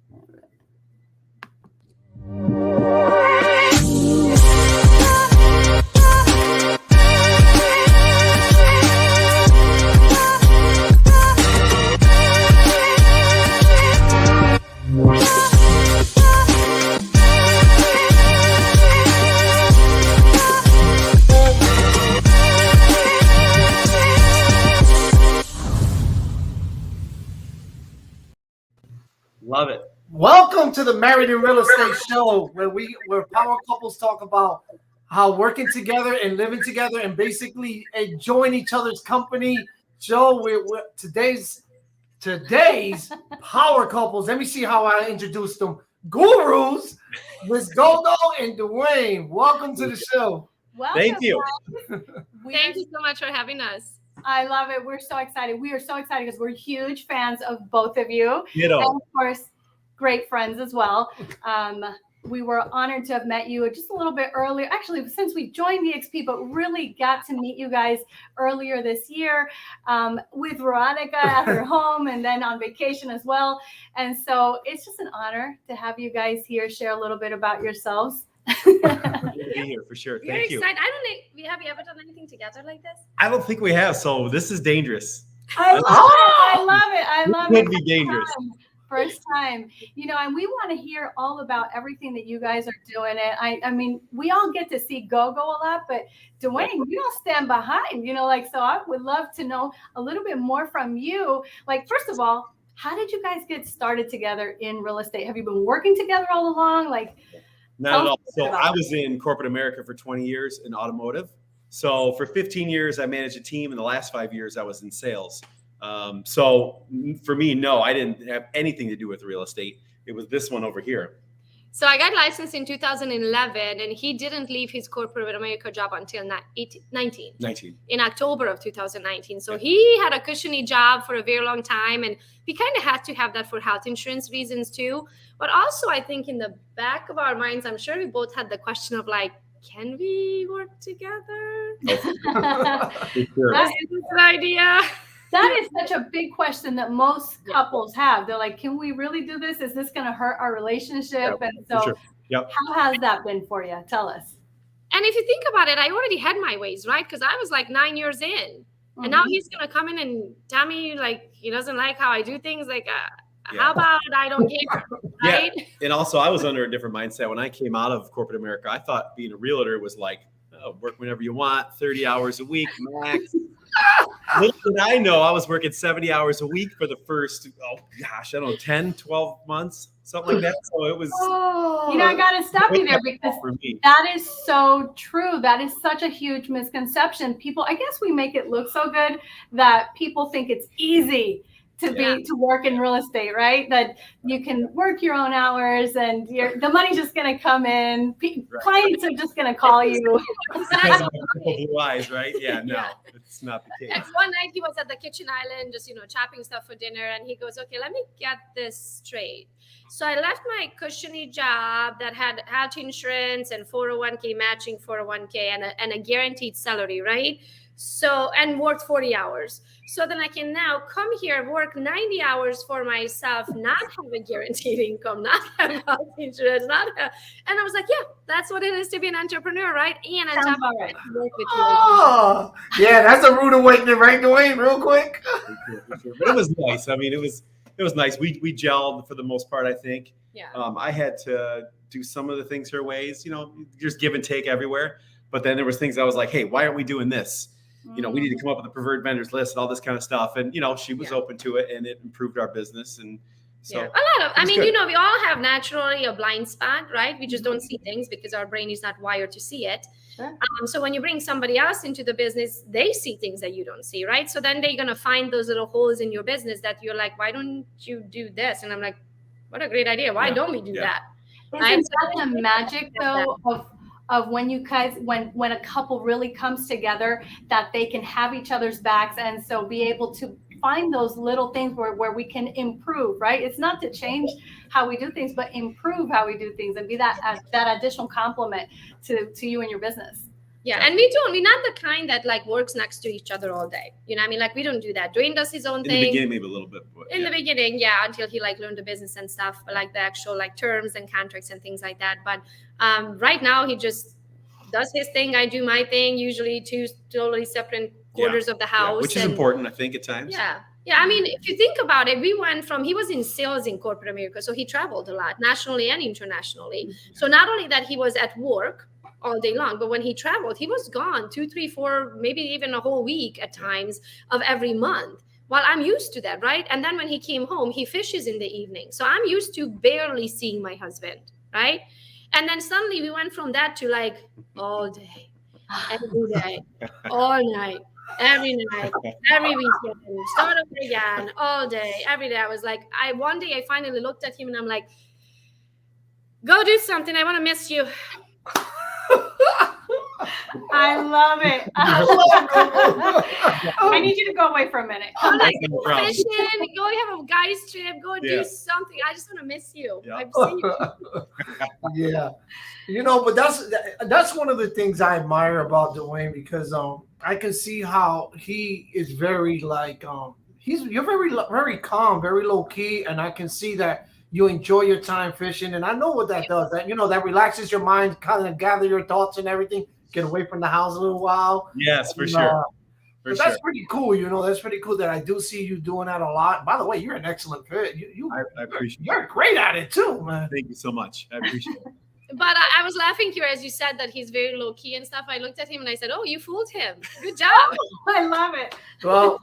Love it. Welcome to the Married in Real Estate Show, where power couples talk about how working together and living together and basically enjoying each other's company. Joe, today's power couples. Let me see how I introduced them. Gurus, Miss Gogo and Duane. Welcome to the show. Welcome, Thank you. Thank you so much for having us. I love it. We're so excited. We are so excited because we're huge fans of both of you. And of course, great friends as well. We were honored to have met you just a little bit earlier. Actually, since we joined the XP, but really got to meet you guys earlier this year with Veronica at her home and then on vacation as well. And so it's just an honor to have you guys here share a little bit about yourselves. Good to be here for sure. Thank you. Excited. I don't know. Have you ever done anything together like this? I don't think we have. So this is dangerous. I love it. I love it. It could be dangerous. First time, and we want to hear all about everything that you guys are doing. And I mean, we all get to see Gogo a lot, but Duane, you don't stand behind, so I would love to know a little bit more from you. Like, first of all, how did you guys get started together in real estate? Have you been working together all along? Not at all. So I was in corporate America for 20 years in automotive. So for 15 years, I managed a team. In the last 5 years, I was in sales. So for me, no, I didn't have anything to do with real estate. It was this one over here. So I got licensed in 2011, and he didn't leave his corporate America job until 19. In October of 2019. So he had a cushiony job for a very long time, and we kind of had to have that for health insurance reasons too. But also, I think in the back of our minds, I'm sure we both had the question of can we work together? Sure. Is this an idea? That is such a big question that most couples have. They're like, can we really do this? Is this going to hurt our relationship? Yep, and so how has that been for you? Tell us. And if you think about it, I already had my ways, right? Because I was 9 years in. Mm-hmm. And now he's going to come in and tell me he doesn't like how I do things. How about I don't care, right? Yeah. And also, I was under a different mindset. When I came out of corporate America, I thought being a realtor was work whenever you want, 30 hours a week max. Little did I know I was working 70 hours a week for the first, 10, 12 months, something like that. So it was. I got to stop you there because that is so true. That is such a huge misconception. People, I guess we make it look so good that people think it's easy to work in real estate, right? That you can work your own hours and the money's just going to come in. Clients are just going to call you. Because of blue eyes, right? Yeah, no, it's not the case. And one night he was at the kitchen island, just, chopping stuff for dinner. And he goes, okay, let me get this straight. So I left my cushiony job that had health insurance and 401k matching 401k and a guaranteed salary, right? So, and worked 40 hours. So then I can now come here, work 90 hours for myself, not have a guaranteed income, not have health insurance, and I was like, yeah, that's what it is to be an entrepreneur, right? And on top of it, work with you. Yeah, that's a rude awakening, right, Duane? Real quick. But it was nice. I mean, it was nice. We gelled for the most part, I think. Yeah. I had to do some of the things her ways, just give and take everywhere. But then there was things I was like, hey, why aren't we doing this? We need to come up with a preferred vendors list and all this kind of stuff. And, she was open to it, and it improved our business. And so a lot of, we all have naturally a blind spot, right? We just don't see things because our brain is not wired to see it. Sure. So when you bring somebody else into the business, they see things that you don't see, right? So then they're going to find those little holes in your business that you're like, why don't you do this? And I'm like, what a great idea. Why don't we do that? Isn't that the magic, though, of when you guys, when a couple really comes together, that they can have each other's backs and so be able to find those little things where we can improve, right? It's not to change how we do things, but improve how we do things and be that additional compliment to you and your business. Yeah, and we're not the kind that like works next to each other all day. You know what I mean? Like we don't do that. Duane does his own thing. In the beginning, maybe a little bit. But, in the beginning, yeah, until he like learned the business and stuff, but like the actual like terms and contracts and things like that. But right now he just does his thing. I do my thing, usually 2 totally separate quarters of the house. Which is important, I think, at times. Yeah. Yeah, I mean, if you think about it, we went from, he was in sales in corporate America, so he traveled a lot, nationally and internationally. So not only that he was at work all day long, but when he traveled, he was gone 2, 3, 4, maybe even a whole week at times of every month. Well, I'm used to that, right? And then when he came home, he fishes in the evening. So I'm used to barely seeing my husband, right? And then suddenly we went from that to like all day, every day, all night. Every night, every weekend, start over again, all day, every day. I was like, one day I finally looked at him and I'm like, go do something. I want to miss you. I love it. I need you to go away for a minute. Go like fishing, go have a guy's trip, go do something. I just want to miss you. Yeah. I've seen you. Yeah. You know, but that's one of the things I admire about Duane, because I can see how he is very like you're very calm, very low key, and I can see that you enjoy your time fishing, and I know what that does. That that relaxes your mind, kind of gather your thoughts and everything, get away from the house a little while. Yes, for sure. That's pretty cool. That's pretty cool that I do see you doing that a lot. By the way, you're an excellent fit. I appreciate you're great at it too, man. Thank you so much. I appreciate it. But I was laughing here as you said that he's very low key and stuff. I looked at him and I said, "Oh, you fooled him. Good job." I love it. Well,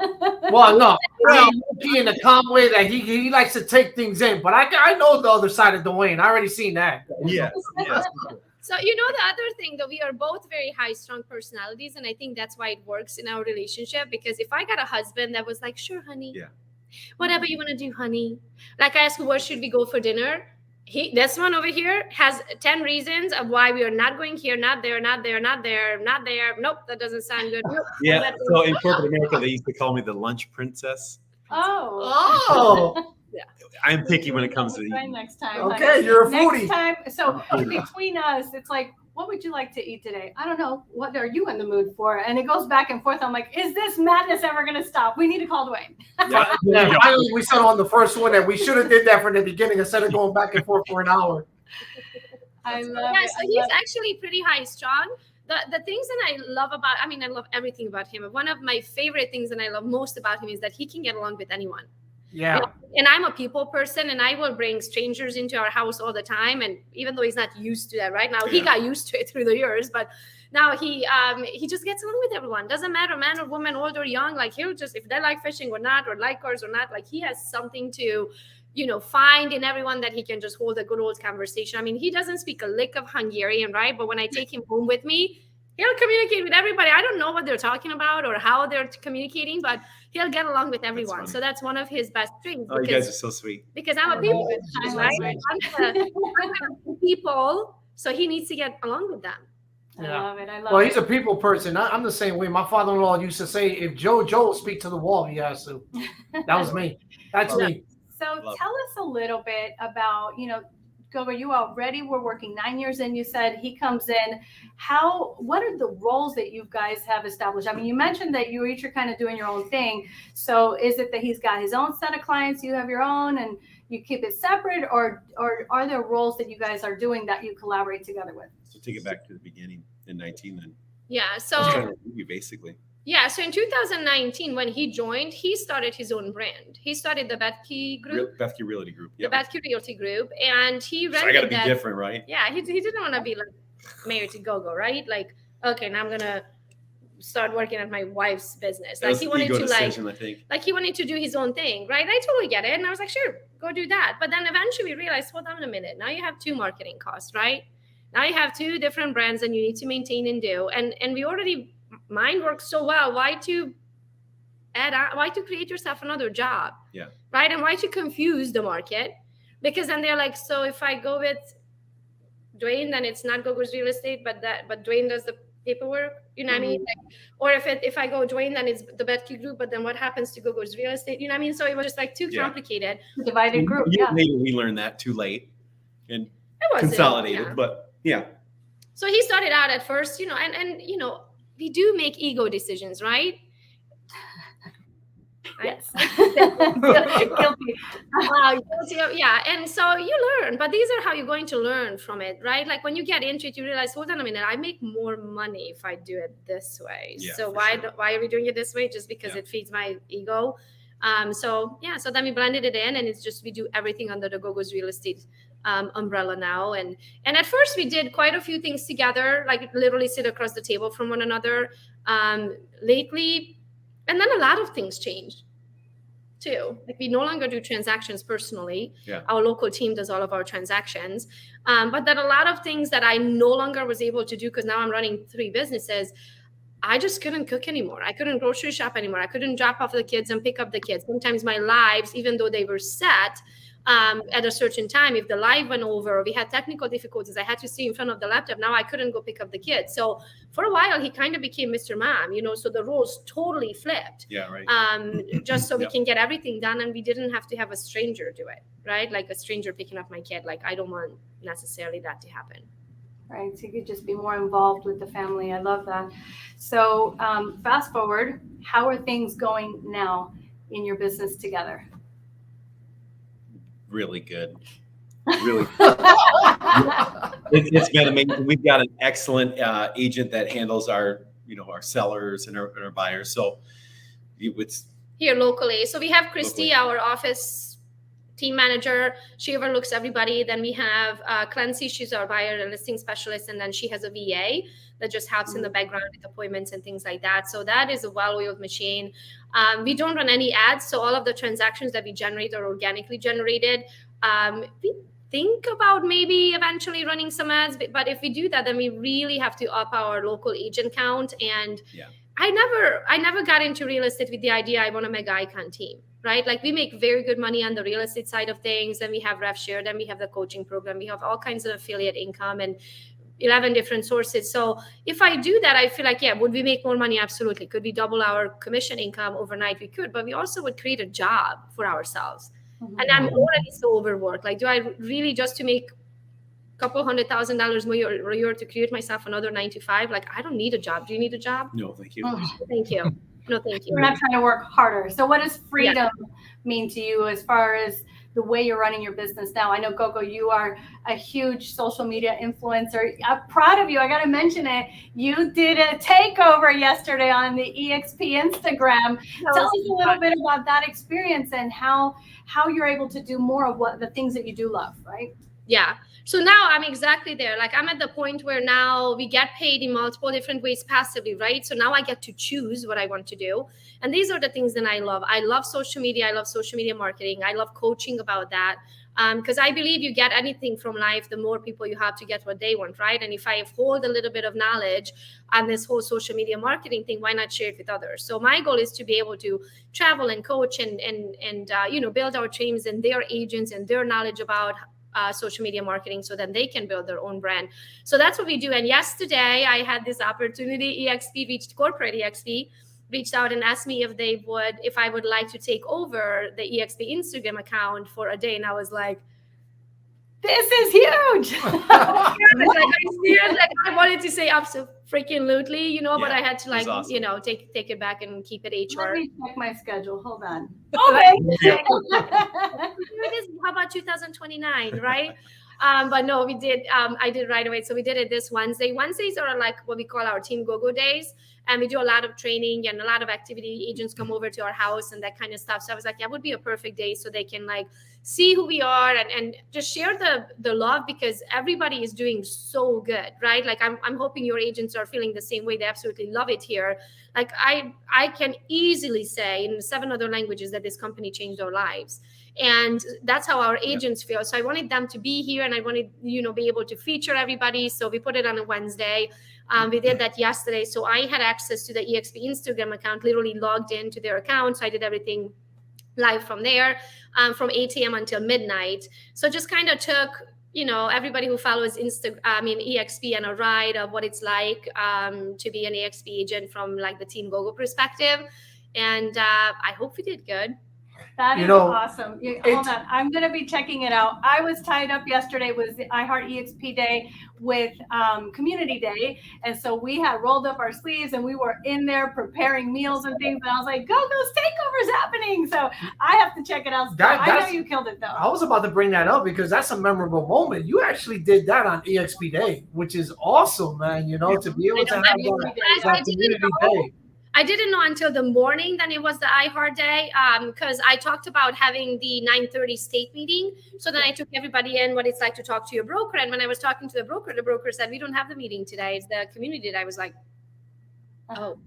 no, low key in a calm way that he likes to take things in. But I know the other side of Duane. I already seen that. Yes. So the other thing that we are both very high-strung personalities, and I think that's why it works in our relationship. Because if I got a husband that was like, "Sure, honey, whatever you want to do, honey," like I ask, "Where should we go for dinner?" This one over here has 10 reasons of why we are not going here, not there, not there, not there, not there. Nope, that doesn't sound good. Nope, yeah. So in corporate America, they used to call me the lunch princess. Oh. Yeah. I'm picky when it comes to eating. Next time. Okay, you're a foodie. Next time, so between us, it's like, what would you like to eat today? I don't know. What are you in the mood for? And it goes back and forth. I'm like, is this madness ever going to stop? We need to call Duane. Finally, we settled on the first one that we should have did that from the beginning instead of going back and forth for an hour. I love it. So he's actually pretty high strung. The things that I love about, I love everything about him. One of my favorite things that I love most about him is that he can get along with anyone. Yeah. And I'm a people person, and I will bring strangers into our house all the time. And even though he's not used to that right now, he got used to it through the years. But now he just gets along with everyone. Doesn't matter, man or woman, old or young. Like he'll just, if they like fishing or not, or like cars or not, like he has something to, find in everyone that he can just hold a good old conversation. He doesn't speak a lick of Hungarian, right? But when I take him home with me, he'll communicate with everybody. I don't know what they're talking about or how they're communicating, but he'll get along with everyone. So that's one of his best strengths. Oh, you guys are so sweet. Because I'm a people, right? I'm a people, so he needs to get along with them. Yeah. I love it. Well, he's a people person. I'm the same way. My father-in-law used to say, if Joe will speak to the wall, he has to. That was me. That's me. So tell us a little bit about, Gogo, you already were working 9 years in, you said he comes in. What are the roles that you guys have established? You mentioned that you each are kind of doing your own thing. So is it that he's got his own set of clients, you have your own, and you keep it separate, or are there roles that you guys are doing that you collaborate together with? So take it back to the beginning in 19 then. Yeah. So you basically. Yeah. So in 2019, when he joined, he started his own brand. He started the Bethke Group. Bethke Realty Group. Yep. The Bethke Realty Group. And he rented so I got to be different, right? Yeah. He didn't want to be like married to Gogo, right? Like, okay, now I'm going to start working at my wife's business. Like he wanted to decision, I think. Like he wanted to do his own thing, right? I totally get it. And I was like, sure, go do that. But then eventually we realized, hold on a minute. Now you have 2 marketing costs, right? Now you have 2 different brands and you need to maintain and do. And we already, mine works so well. Why to create yourself another job? Yeah. Right. And why to confuse the market? Because then they're like, so if I go with Duane, then it's not Gogo's real estate, but Duane does the paperwork. You know what I mean? Like, or if I go Duane, then it's the Bethke Group, but then what happens to Gogo's real estate? You know what I mean? So it was just like too complicated. Divided group. Maybe we learned that too late and consolidated, but yeah. So he started out at first, and we do make ego decisions, right? Yes. Guilty. Yeah. And so you learn, but these are how you're going to learn from it, right? Like when you get into it, you realize, hold on a minute, I make more money if I do it this way. Yeah, so why are we doing it this way? Just because it feeds my ego. So then we blended it in, and it's just, we do everything under the GOGO's real estate umbrella now. And at first we did quite a few things together, like literally sit across the table from one another. Lately, and then a lot of things changed too. Like we no longer do transactions personally. Yeah. Our local team does all of our transactions. But then a lot of things that I no longer was able to do, because now I'm running 3 businesses, I just couldn't cook anymore. I couldn't grocery shop anymore. I couldn't drop off the kids and pick up the kids. Sometimes my lives, even though they were set at a certain time, if the live went over or we had technical difficulties, I had to stay in front of the laptop. Now I couldn't go pick up the kids. So for a while, he kind of became Mr. Mom, so the roles totally flipped. Yeah, right. Just so we can get everything done, and we didn't have to have a stranger do it, right? Like a stranger picking up my kid. Like I don't want necessarily that to happen. Right, so you could just be more involved with the family. I love that. So fast forward, how are things going now in your business together? Really good. Really it's been amazing. We've got an excellent agent that handles our our sellers and our buyers. So it's here locally. So we have Christy, our office team manager. She overlooks everybody. Then we have Clancy. She's our buyer and listing specialist. And then she has a VA that just helps in the background with appointments and things like that. So that is a well-oiled machine. We don't run any ads. So all of the transactions that we generate are organically generated. We think about maybe eventually running some ads, but if we do that, then we really have to up our local agent count. And I never got into real estate with the idea I want a mega icon team, right? Like we make very good money on the real estate side of things. Then we have rev share, then we have the coaching program. We have all kinds of affiliate income and 11 different sources. So if I do that, I feel like, would we make more money? Absolutely. Could we double our commission income overnight? We could, but we also would create a job for ourselves. Mm-hmm. And I'm already so overworked. Like, do I really just to make a couple $100,000 more a year to create myself another 9 to 5? Like, I don't need a job. Do you need a job? No, thank you. Thank you. No, thank you. We're not trying to work harder. So what does freedom mean to you as far as the way you're running your business now? I know, Gogo, you are a huge social media influencer. I'm proud of you. I got to mention it. You did a takeover yesterday on the EXP Instagram. Tell us a little bit about that experience and how you're able to do more of what the things that you do love, right? Yeah. So now I'm exactly there. Like I'm at the point where now we get paid in multiple different ways passively, right? So now I get to choose what I want to do. And these are the things that I love. I love social media. I love social media marketing. I love coaching about that. Because I believe you get anything from life, the more people you have to get what they want, right? And if I hold a little bit of knowledge on this whole social media marketing thing, why not share it with others? So my goal is to be able to travel and coach and build our teams and their agents and their knowledge about social media marketing so then they can build their own brand. So that's what we do. And yesterday I had this opportunity. Corporate EXP reached out and asked me if I would like to take over the EXP Instagram account for a day. And I was like, this is huge. I wanted to say absolutely, but I had to awesome. Take it back and keep it HR. Let me check my schedule. Hold on. Okay. How about 2029, right? But no, we did. I did right away. So we did it this Wednesday. Wednesdays are like what we call our Team GOGO days. And we do a lot of training and a lot of activity. Agents come over to our house and that kind of stuff. So I was like, that would be a perfect day so they can see who we are and just share the love because everybody is doing so good, right? Like I'm hoping your agents are feeling the same way. They absolutely love it here. Like I can easily say in 7 other languages that this company changed our lives. And that's how our agents feel. So I wanted them to be here and I wanted, be able to feature everybody. So we put it on a Wednesday. We did that yesterday. So I had access to the EXP Instagram account, literally logged into their account. So I did everything live from there from 8 a.m. until midnight. So just kind of took, everybody who follows EXP and a ride of what it's like to be an EXP agent from the Team GOGO perspective. And I hope we did good. That is awesome. Hold on. I'm going to be checking it out. I was tied up yesterday with the iHeart EXP Day with Community Day. And so we had rolled up our sleeves and we were in there preparing meals and things. And I was like, GOGO's Takeover's happening. So I have to check it out. I know you killed it, though. I was about to bring that up because that's a memorable moment. You actually did that on EXP Day, which is awesome, man. You know, to be able to have that Community Day. I didn't know until the morning that it was the iHeart Day because I talked about having the 9:30 state meeting. So then I took everybody in what it's like to talk to your broker. And when I was talking to the broker said, we don't have the meeting today. It's the community day. I was like, oh.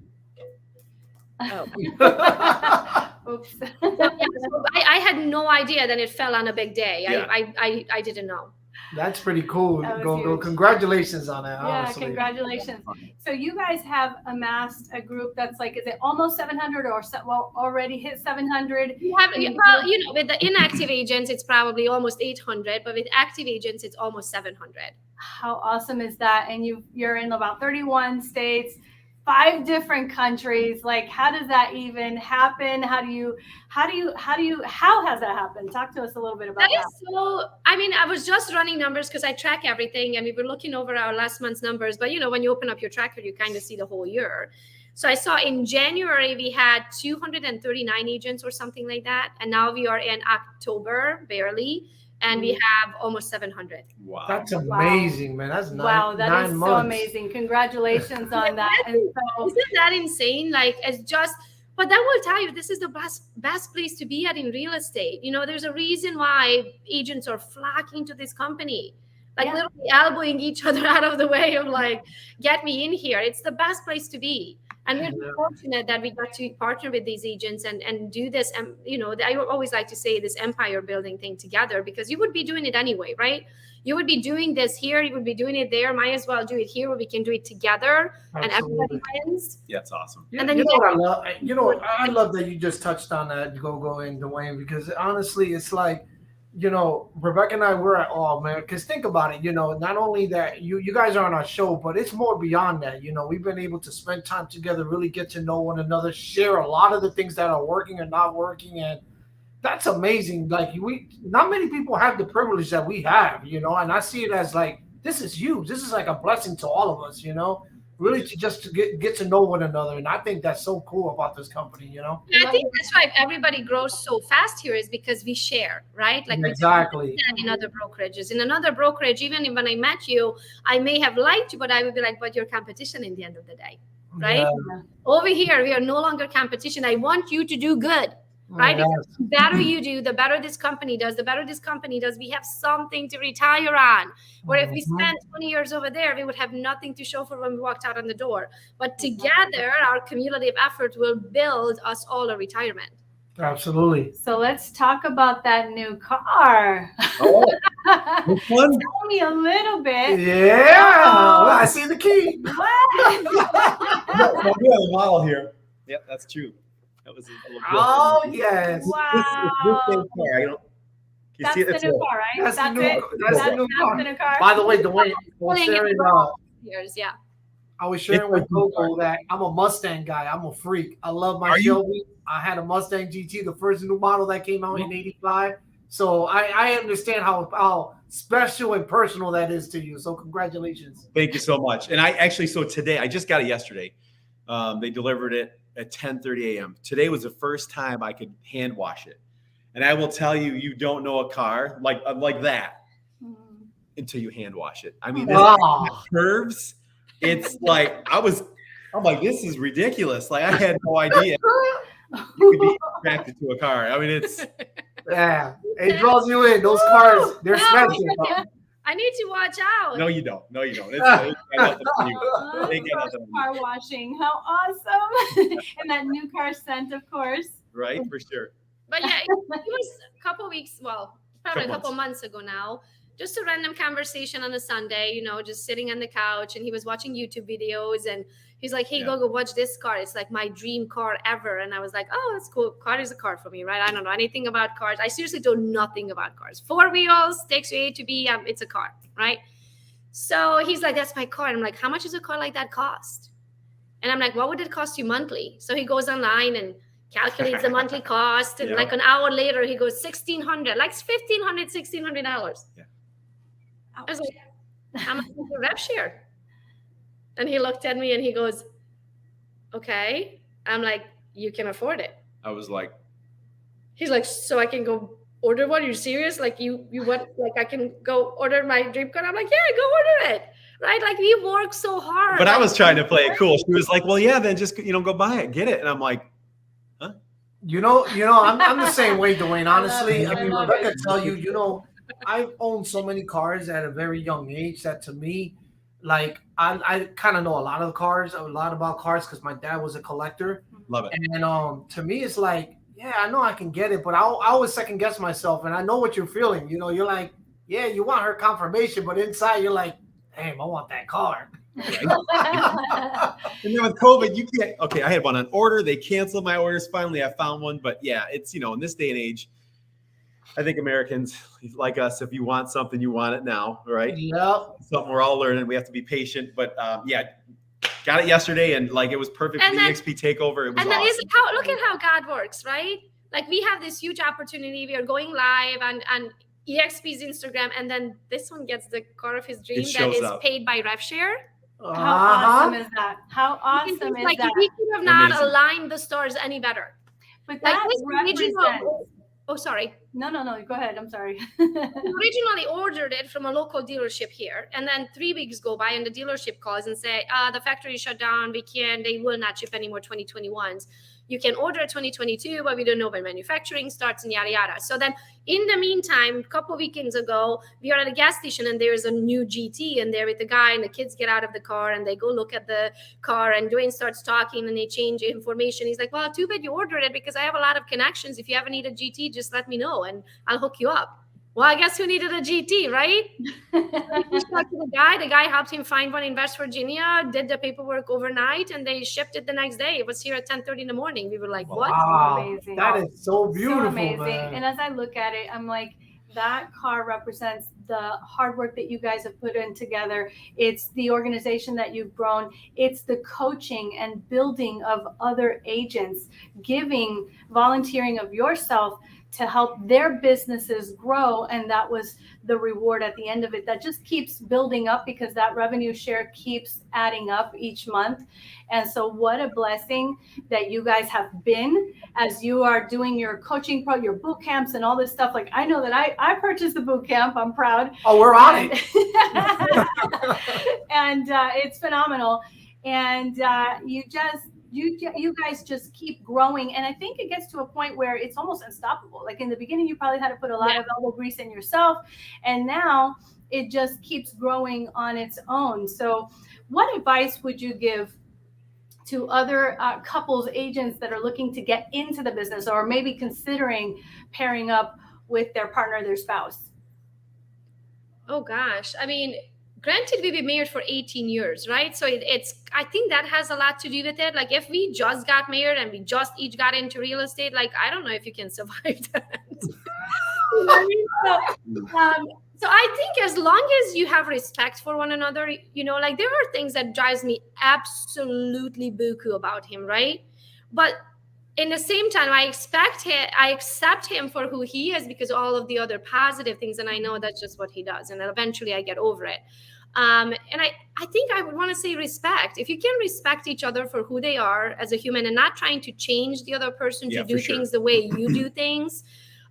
Oops. So I had no idea that it fell on a big day. Yeah. I didn't know. That's pretty cool. Go. Congratulations on that. Yeah, honestly. Congratulations. So you guys have amassed a group that's like, is it almost 700 or already hit 700? With the inactive agents, it's probably almost 800, but with active agents, it's almost 700. How awesome is that? And you're in about 31 states, 5 different countries. Like, how does that even happen? How has that happened? Talk to us a little bit about that. I was just running numbers because I track everything and we were looking over our last month's numbers. But, when you open up your tracker, you kind of see the whole year. So I saw in January, we had 239 agents or something like that. And now we are in October, barely. And we have almost 700. Wow. That's amazing, man. That's that 9 is months. So amazing. Congratulations on that. Isn't that insane? But that will tell you this is the best place to be at in real estate. There's a reason why agents are flocking to this company, literally elbowing each other out of the way of get me in here. It's the best place to be. And we're fortunate that we got to partner with these agents and do this. And, I always like to say this empire building thing together because you would be doing it anyway, right? You would be doing this here. You would be doing it there. Might as well do it here where we can do it together. Absolutely. And everybody wins. Yeah, it's awesome. And then what I love? I love that you just touched on that, Gogo and Duane, because honestly, it's like, Rebecca and I, we're at awe, man. Because think about it, not only that you guys are on our show, but it's more beyond that. We've been able to spend time together, really get to know one another, share a lot of the things that are working and not working, and that's amazing. Not many people have the privilege that we have, and I see it as this is huge. This is like a blessing to all of us, really to get to know one another. And I think that's so cool about this company, Yeah, I think that's why everybody grows so fast here is because we share, right? Exactly. In other brokerages. In another brokerage, even when I met you, I may have liked you, but I would be like, but you're competition in the end of the day, right? Yeah. Over here, we are no longer competition. I want you to do good. Right? Yes. The better you do, the better this company does. The better this company does, we have something to retire on. Where if we spent 20 years over there, we would have nothing to show for when we walked out on the door. But together, our cumulative effort will build us all a retirement. Absolutely. So let's talk about that new car. Oh, which one? Tell me a little bit. Yeah. Well, I see the key. We have a model here. Yep, that's true. That was yes. Wow. That's the new car, right? That's the new car. By the way, Duane, Yeah. I was sharing with Gogo that I'm a Mustang guy. I'm a freak. I love my Shelby. I had a Mustang GT, the first new model that came out in '85. So I understand how special and personal that is to you. So congratulations. Thank you so much. And today, I just got it yesterday. They delivered it at 10:30 a.m. Today was the first time I could hand wash it. And I will tell you, you don't know a car like that until you hand wash it. I mean, this curves. It's I'm like, this is ridiculous. I had no idea you could be attracted to a car. I mean, it draws you in. Those cars, they're special. I need to watch out. No, you don't. It's car washing. How awesome. And that new car scent, of course. Right, for sure. But yeah, it was a couple weeks, probably a couple months ago now. Just a random conversation on a Sunday, just sitting on the couch, and he was watching YouTube videos, and he's like, hey, Gogo, watch this car. It's like my dream car ever. And I was like, oh, that's cool. Car is a car for me, right? I don't know anything about cars. I seriously know nothing about cars. 4 wheels, takes you A to B, it's a car, right? So he's like, that's my car. And I'm like, how much does a car like that cost? And I'm like, what would it cost you monthly? So he goes online and calculates the monthly cost, and like an hour later, he goes $1,600, like $1,500, $1,600. Yeah. I was like, how much is your rev share? And he looked at me and he goes, okay. I'm like, you can afford it. I was like, he's like, so I can go order one? Are you serious? Like you want, like I can go order my dream car? I'm like, yeah, go order it. Right? Like we work so hard. But I was trying to play it cool. She was like, well, yeah, then just, go buy it, get it. And I'm like, huh? I'm the same way, Duane. Honestly, I mean, Rebecca tell you, I've owned so many cars at a very young age that to me, like I kind of know a lot about cars because my dad was a collector. Love it. And to me, it's like, yeah, I know I can get it, but I always second guess myself, and I know what you're feeling. You're like, yeah, you want her confirmation, but inside you're like, damn, I want that car. And then with COVID, you can't. Okay, I had one on order. They canceled my orders. Finally, I found one. But yeah, it's in this day and age, I think Americans like us. If you want something, you want it now, right? Yeah. Something we're all learning. We have to be patient. But yeah, got it yesterday, and like it was perfect for the EXP takeover. It was and then awesome. Look at how God works, right? Like we have this huge opportunity. We are going live and EXP's Instagram, and then this one gets the car of his dream that is paid by rev share. How awesome is that? How awesome is like that? We could have not aligned the stars any better. But that represents. Oh, sorry. No. Go ahead. I'm sorry. We originally ordered it from a local dealership here, and then 3 weeks go by, and the dealership calls and say, the factory shut down. They will not ship any more 2021s. You can order a 2022, but we don't know when manufacturing starts and yada, yada. So then in the meantime, a couple weekends ago, we are at a gas station and there's a new GT and there with the guy, and the kids get out of the car and they go look at the car, and Duane starts talking and they change information. He's like, well, too bad you ordered it because I have a lot of connections. If you ever need a GT, just let me know and I'll hook you up. Well, I guess who needed a GT, right? He talked to the guy helped him find one in West Virginia, did the paperwork overnight, and they shipped it the next day. It was here at 10:30 in the morning. We were like, what? Wow, amazing. That is so beautiful, so amazing. Man. And as I look at it, I'm like, that car represents the hard work that you guys have put in together. It's the organization that you've grown. It's the coaching and building of other agents, volunteering of yourself to help their businesses grow. And that was the reward at the end of it. That just keeps building up because that revenue share keeps adding up each month. And so what a blessing that you guys have been as you are doing your coaching your boot camps and all this stuff. Like I know that I purchased the boot camp. I'm proud. Oh, we're on it. And it's phenomenal. And you guys just keep growing. And I think it gets to a point where it's almost unstoppable. Like in the beginning, you probably had to put a lot of elbow grease in yourself. And now it just keeps growing on its own. So what advice would you give to other couples, agents that are looking to get into the business or maybe considering pairing up with their partner, their spouse? Oh, gosh. I mean, granted, we've been married for 18 years, right? So I think that has a lot to do with it. Like if we just got married and we just each got into real estate, like, I don't know if you can survive that. So I think as long as you have respect for one another, like there are things that drives me absolutely buku about him, right? But in the same time, I accept him for who he is because all of the other positive things, and I know that's just what he does, and eventually I get over it. And I think I would want to say respect. If you can respect each other for who they are as a human and not trying to change the other person to do things the way you do things.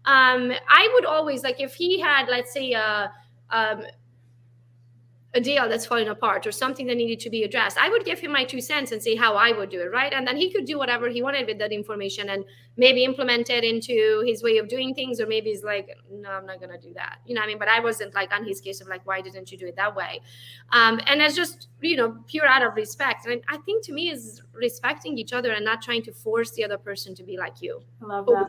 I would always, like if he had, let's say, a deal that's falling apart or something that needed to be addressed, I would give him my 2 cents and say how I would do it, right? And then he could do whatever he wanted with that information and maybe implement it into his way of doing things, or maybe he's like, no, I'm not gonna do that. You know what I mean? But I wasn't like on his case of like, why didn't you do it that way? And it's just, pure out of respect. And I think to me is respecting each other and not trying to force the other person to be like you. I love that.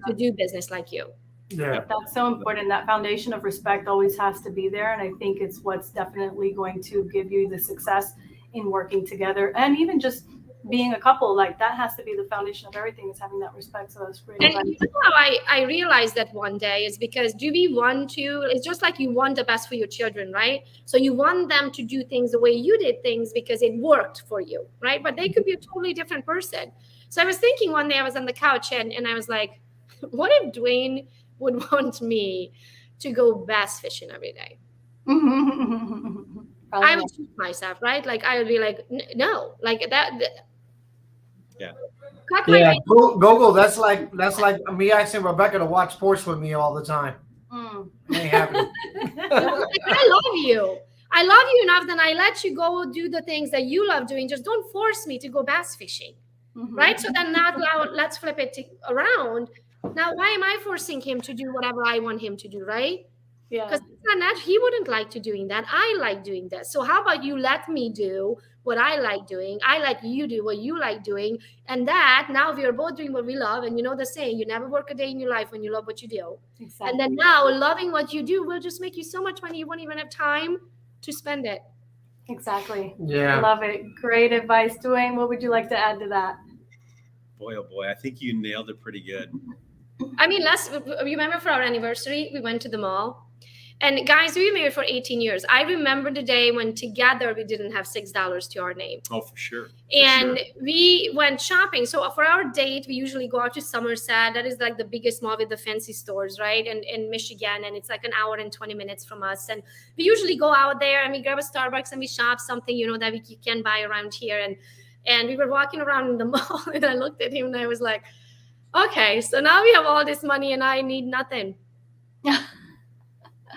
To do business like you. Yeah, that's so important. That foundation of respect always has to be there. And I think it's what's definitely going to give you the success in working together. And even just being a couple, like that has to be the foundation of everything, is having that respect. So that's great. And how I realized that one day is because it's just like you want the best for your children, right? So you want them to do things the way you did things because it worked for you, right? But they could be a totally different person. So I was thinking one day I was on the couch and I was like, what if Duane would want me to go bass fishing every day? I would shoot myself, right? Like I would be like, no, like that. Yeah. Yeah, Gogo. That's like me asking Rebecca to watch sports with me all the time. Ain't happening. I love you. I love you enough that I let you go do the things that you love doing. Just don't force me to go bass fishing, right? So then now let's flip it around. Now, why am I forcing him to do whatever I want him to do, right? Yeah. Because he wouldn't like to doing that. I like doing this. So how about you let me do what I like doing? I let you do what you like doing. And that now we are both doing what we love. And you know the saying, you never work a day in your life when you love what you do. Exactly. And then now loving what you do will just make you so much money you won't even have time to spend it. Exactly. Yeah. Love it. Great advice. Duane, what would you like to add to that? Boy, oh boy, I think you nailed it pretty good. I mean, remember for our anniversary, we went to the mall. And guys, we were married for 18 years. I remember the day when together we didn't have $6 to our name. Oh, for sure. We went shopping. So for our date, we usually go out to Somerset. That is like the biggest mall with the fancy stores, right? And in Michigan. And it's like an hour and 20 minutes from us. And we usually go out there and we grab a Starbucks and we shop something, that you can buy around here. And we were walking around in the mall and I looked at him and I was like, okay, so now we have all this money and I need nothing.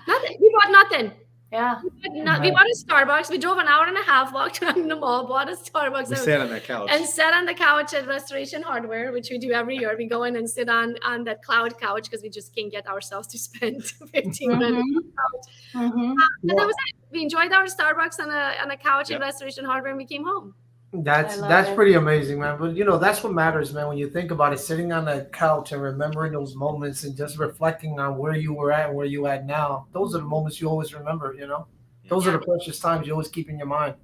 Nothing. We bought nothing. Yeah. We bought a Starbucks. We drove an hour and a half, walked around the mall, bought a Starbucks. We sat on that couch. And sat on the couch at Restoration Hardware, which we do every year. We go in and sit on that cloud couch because we just can't get ourselves to spend 15 minutes on the couch. And that was it. We enjoyed our Starbucks on a couch at Restoration Hardware and we came home. That's pretty amazing, man. But that's what matters, man. When you think about it, sitting on that couch and remembering those moments and just reflecting on where you were at and where you at now, those are the moments you always remember. Those are the precious times you always keep in your mind.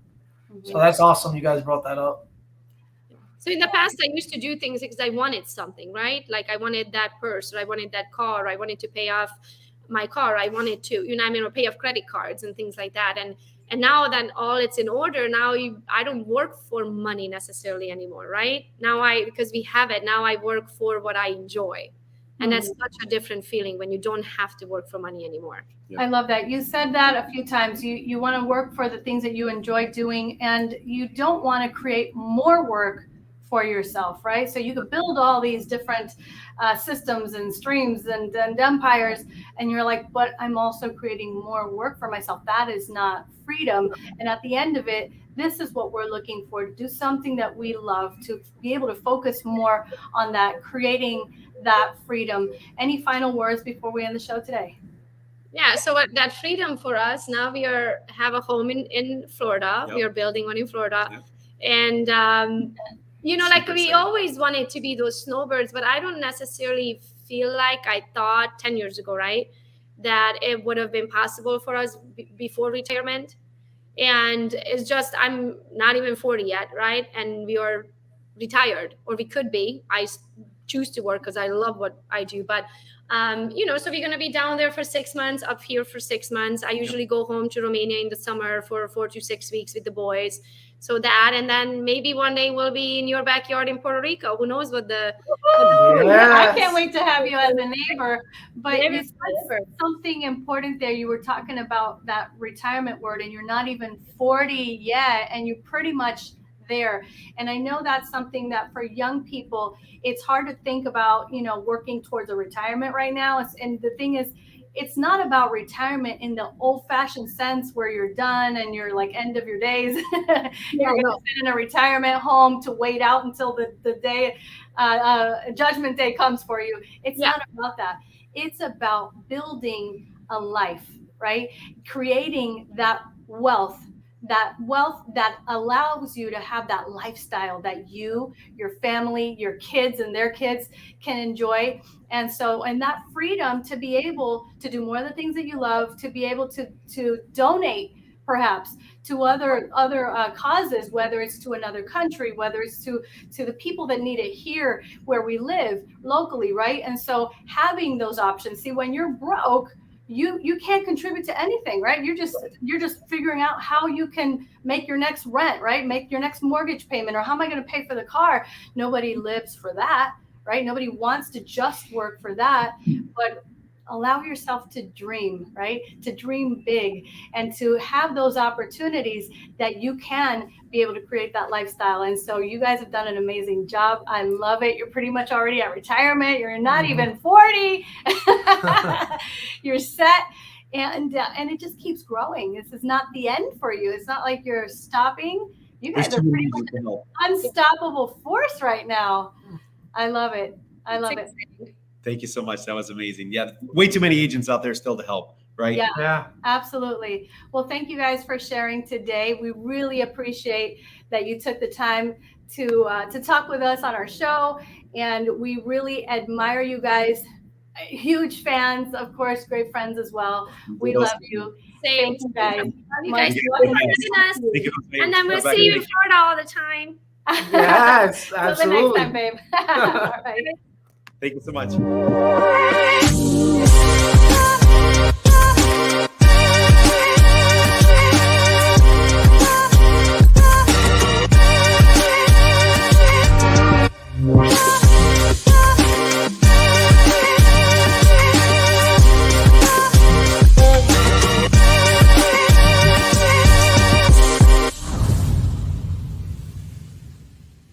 So that's awesome. You guys brought that up. So in the past, I used to do things because I wanted something, right? Like I wanted that purse, or I wanted that car, or I wanted to pay off my car. I wanted to, or pay off credit cards and things like that. And now that all it's in order, now I don't work for money necessarily anymore, right? Now because we have it, now I work for what I enjoy. And that's such a different feeling when you don't have to work for money anymore. Yeah. I love that. You said that a few times. You want to work for the things that you enjoy doing, and you don't want to create more work for yourself, right? So you could build all these different systems and streams and empires, and you're like, but I'm also creating more work for myself. That is not freedom. And at the end of it, this is what we're looking for, to do something that we love, to be able to focus more on that, creating that freedom. Any final words before we end the show today? Yeah, so that freedom for us, now we have a home in Florida. Yep. We are building one in Florida. Yep. And like we always wanted to be those snowbirds, but I don't necessarily feel like I thought 10 years ago, right, that it would have been possible for us before retirement. And it's just, I'm not even 40 yet, right? And we are retired, or we could be. I choose to work because I love what I do. But, so we're going to be down there for 6 months, up here for 6 months. I usually go home to Romania in the summer for 4 to 6 weeks with the boys. So that, and then maybe one day we'll be in your backyard in Puerto Rico. Who knows what yes. I can't wait to have you as a neighbor. But you said something important there. You were talking about that retirement word, and you're not even 40 yet, and you're pretty much there. And I know that's something that for young people, it's hard to think about, working towards a retirement right now. And the thing is, it's not about retirement in the old-fashioned sense where you're done and you're like end of your days. You're going to sit in a retirement home to wait out until the day, judgment day comes for you. It's not about that. It's about building a life, right? Creating that wealth that allows you to have that lifestyle that you, your family, your kids and their kids can enjoy. And that freedom to be able to do more of the things that you love, to be able to donate perhaps to other causes, whether it's to another country, whether it's to the people that need it here where we live locally, right? And so having those options. See, when you're broke, you can't contribute to anything, right? You're just figuring out how you can make your next rent, right? Make your next mortgage payment, or how am I going to pay for the car? Nobody lives for that, right? Nobody wants to just work for that, but allow yourself to dream, right? To dream big and to have those opportunities that you can be able to create that lifestyle. And so you guys have done an amazing job. I love it. You're pretty much already at retirement. You're not even 40. You're set. And it just keeps growing. This is not the end for you. It's not like you're stopping. You guys are pretty much an unstoppable force right now. I love it. I love it. Thank you so much. That was amazing. Yeah, way too many agents out there still to help, right? Yeah, absolutely. Well, thank you guys for sharing today. We really appreciate that you took the time to talk with us on our show, and we really admire you guys. Huge fans, of course, great friends as well. We love you. Same. Thank you guys. Love you guys and then we'll see you in Florida all the time. Yes, absolutely. Till the next time, babe. All right. Thank you so much.